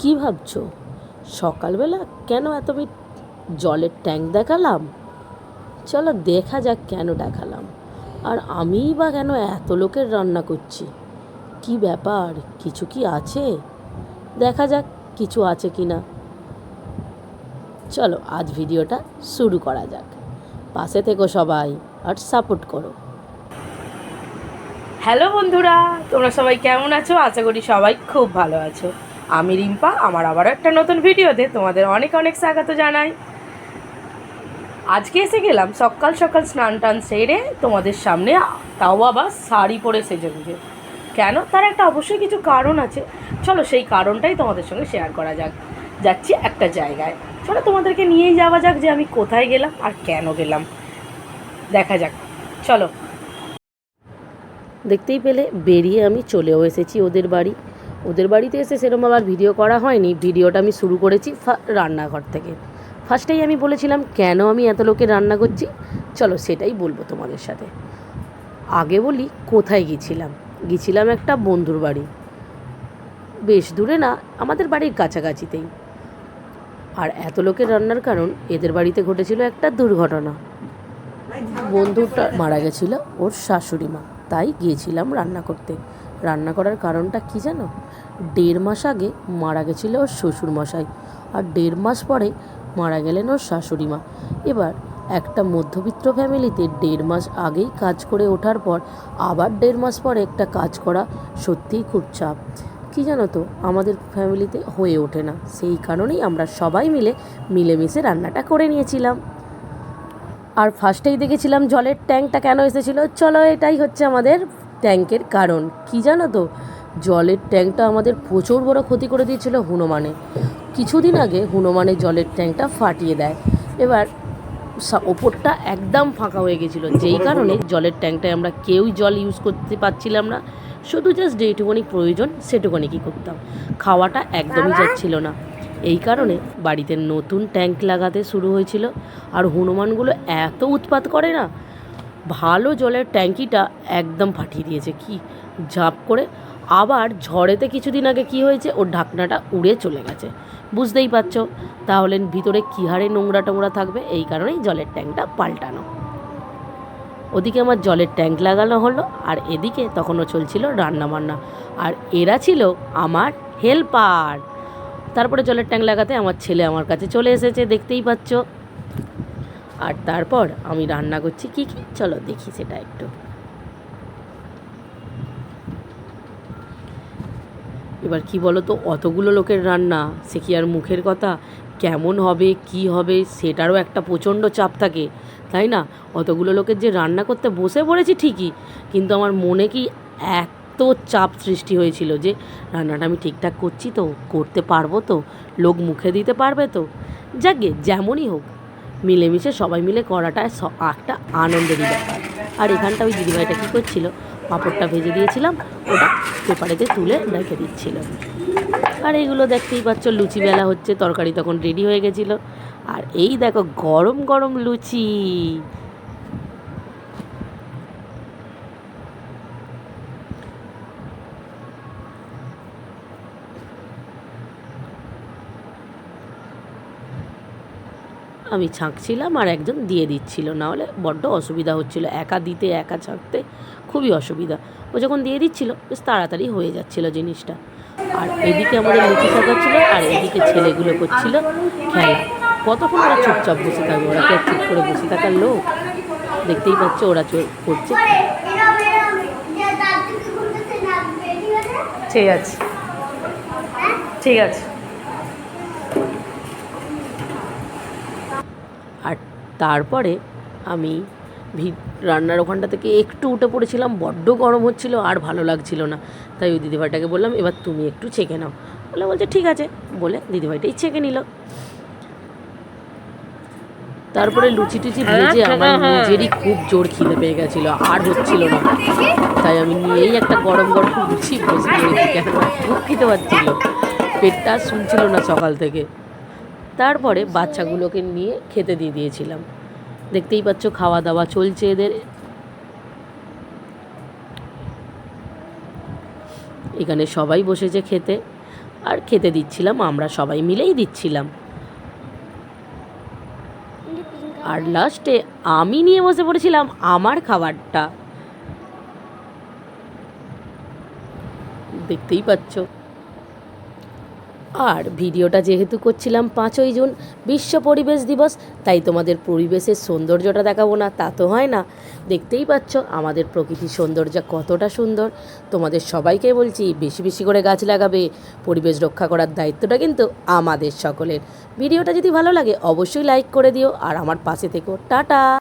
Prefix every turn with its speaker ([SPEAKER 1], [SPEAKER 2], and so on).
[SPEAKER 1] কি ভাবছো? সকালবেলা কেন এত আমি জলের ট্যাঙ্ক দেখালাম? চলো দেখা যাক কেন দেখালাম। আর আমিই বা কেন এত লোকের রান্না করছি? কি ব্যাপার? কিছু কি আছে? দেখা যাক কিছু আছে কি না। চলো আজ ভিডিওটা শুরু করা যাক। পাশে থেকো সবাই আর সাপোর্ট করো। হ্যালো বন্ধুরা, তোমরা সবাই কেমন আছো? আশা করি সবাই খুব ভালো আছো। আমি রিম্পা, আমার আবারও একটা নতুন ভিডিওতে তোমাদের অনেক অনেক স্বাগত জানাই। আজকে এসে গেলাম সকাল সকাল স্নান টান সেরে তোমাদের সামনে, তাও আবার শাড়ি পরে সেজে গুজে। কেন? তার একটা অবশ্যই কিছু কারণ আছে। চলো সেই কারণটাই তোমাদের সঙ্গে শেয়ার করা যাক। যাচ্ছি একটা জায়গায়, চলো তোমাদেরকে নিয়েই যাওয়া যাক যে আমি কোথায় গেলাম আর কেন গেলাম। দেখা যাক, চলো। দেখতেই পেলে বেরিয়ে আমি চলেও এসেছি ওদের বাড়ি। ওদের বাড়িতে এসে সেরকম আবার ভিডিও করা হয়নি। ভিডিওটা আমি শুরু করেছি রান্নাঘর থেকে। ফার্স্টেই আমি বলেছিলাম কেন আমি এত লোকের রান্না করছি, চলো সেটাই বলবো তোমাদের সাথে। আগে বলি কোথায় গেছিলাম একটা বন্ধুর বাড়ি, বেশ দূরে না, আমাদের বাড়ির কাছাকাছিতেই। আর এত লোকের রান্নার কারণ, এদের বাড়িতে ঘটেছিল একটা দুর্ঘটনা। বন্ধুটা মারা গেছিল, ওর শাশুড়ি মা, তাই গিয়েছিলাম রান্না করতে। রান্না করার কারণটা কি জানো? 1.5 মাস আগে মারা গেছিল ওর শ্বশুরমশাই, আর 1.5 মাস পরে মারা গেলেন ওর শাশুড়ি মা। এবার একটা মধ্যবিত্ত ফ্যামিলিতে 1.5 মাস আগেই কাজ করে ওঠার পর আবার 1.5 মাস পরে একটা কাজ করা সত্যিই খুব চাপ। কি জানো তো, আমাদের ফ্যামিলিতে হয়ে ওঠে না, সেই কারণেই আমরা সবাই মিলেমিশে রান্নাটা করে নিয়েছিলাম। আর ফার্স্টেই দেখেছিলাম জলের ট্যাঙ্কটা কেন এসেছিলো। চলো এটাই হচ্ছে আমাদের ট্যাঙ্কের কারণ। কি জানো তো, জলের ট্যাঙ্কটা আমাদের প্রচুর বড় ক্ষতি করে দিয়েছিল হনুমানে। কিছুদিন আগে হনুমানের জলের ট্যাঙ্কটা ফাটিয়ে দেয়। এবার ওপরটা একদম ফাঁকা হয়ে গেছিলো, যেই কারণে জলের ট্যাঙ্কটায় আমরা কেউই জল ইউজ করতে পারছিলাম না। শুধু জাস্ট যেটুকুনি প্রয়োজন সেটুকুনি কি করতাম, খাওয়াটা একদমই যাচ্ছিল না। এই কারণে বাড়িতে নতুন ট্যাঙ্ক লাগাতে শুরু হয়েছিল। আর হনুমানগুলো এত উৎপাত করে না, ভালো জলের ট্যাঙ্কিটা একদম ফাটিয়ে দিয়েছে কি ঝাঁপ করে। আবার ঝড়েতে কিছুদিন আগে কি হয়েছে, ওর ঢাকনাটা উড়ে চলে গেছে। বুঝতেই পারছো তাহলে ভিতরে কী হারে নোংরা টোংরা থাকবে। এই কারণেই জলের ট্যাঙ্কটা পাল্টানো। ওদিকে আমার জলের ট্যাঙ্ক লাগানো হলো, আর এদিকে তখনও চলছিল রান্নাবান্না। আর এরা ছিল আমার হেল্পার। তারপরে জলের ট্যাঙ্ক লাগাতে আমার ছেলে আমার কাছে চলে এসেছে, দেখতেই পাচ্ছ। আর তারপর আমি রান্না করছি কি কি, চলো দেখি সেটা একটু। এবার কি বলো তো, অতগুলো লোকের রান্না, সে কি আর মুখের কথা? কেমন হবে কি হবে সেটারও একটা প্রচণ্ড চাপ থাকে, তাই না? অতগুলো লোকের যে রান্না করতে বসে পড়েছি ঠিকই, কিন্তু আমার মনে কি এত চাপ সৃষ্টি হয়েছিল যে রান্নাটা আমি ঠিকঠাক করছি তো, করতে পারবো তো, লোক মুখে দিতে পারবে তো। যাকগে, যেমনই হোক মিলেমিশে সবাই মিলে করাটা একটা আনন্দেরই ব্যাপার। আর এখানটা ওই দিদিভাইটা কী করছিল, পাঁপড়টা ভেজে দিয়েছিলাম, ওটা পেপারেতে তুলে রেখে দিচ্ছিল। আর এইগুলো দেখতেই পাচ্ছ, লুচি বেলা হচ্ছে, তরকারি তখন রেডি হয়ে গেছিলো। আর এই দেখো গরম গরম লুচি। আমি ছাঁকছিলাম আর একজন দিয়ে দিচ্ছিল, নাহলে বড্ড অসুবিধা হচ্ছিলো একা দিতে একা ছাঁকতে, খুবই অসুবিধা। ও যখন দিয়ে দিচ্ছিল বেশ তাড়াতাড়ি হয়ে যাচ্ছিলো জিনিসটা। আর এদিকে আমাদের লুচি ছাকাচ্ছিলো, আর এদিকে ছেলেগুলো করছিল খেলা। কতক্ষণ ওরা চুপচাপ বসে থাকবে? ওরা কি আর চুপ করে বসে থাকার লোক? দেখতেই পাচ্ছ ওরা করছে। ঠিক আছে, ঠিক আছে। আর তারপরে আমি রান্নার ওখানটা থেকে একটু উঠে পড়েছিলাম, বড্ড গরম হচ্ছিল আর ভালো লাগছিল না। তাই ওই দিদিভাইটাকে বললাম এবার তুমি একটু ছেঁকে নাও। বলছে ঠিক আছে, বলে দিদিভাইটাই ছেঁকে নিল। তারপরে লুচি টুচি ভেজে আমার নিজেরই খুব জোর খিদে পেয়ে গেছিলো, আর হচ্ছিল না। তাই আমি নিয়েই একটা গরম গরম লুচি বসে পড়েছি, কেননা খুব খেতে পারছিল, পেটটা শুনছিল না সকাল থেকে। তারপরে বাচ্চাগুলোকে নিয়ে খেতে দিয়ে দিয়েছিলাম। দেখতেই পাচ্ছ খাওয়া দাওয়া চলছে এদের। এখানে সবাই বসেছে খেতে। আর খেতে দিচ্ছিলাম, আমরা সবাই মিলেই দিচ্ছিলাম। আর লাস্টে আমি নিয়ে বসে পড়েছিলাম আমার খাবারটা, দেখতেই পাচ্ছ। আর ভিডিওটা যেহেতু করছিলাম 5ই জুন বিশ্ব পরিবেশ দিবস, তাই তোমাদের পরিবেশের সৌন্দর্যটা দেখাবো না তা তো হয় না। দেখতেই পাচ্ছ আমাদের প্রকৃতির সৌন্দর্য কতটা সুন্দর। তোমাদের সবাইকে বলছি বেশি বেশি করে গাছ লাগাবে, পরিবেশ রক্ষা করার দায়িত্বটা কিন্তু আমাদের সকলের। ভিডিওটা যদি ভালো লাগে অবশ্যই লাইক করে দিও আর আমার পাশে থেকো। টাটা।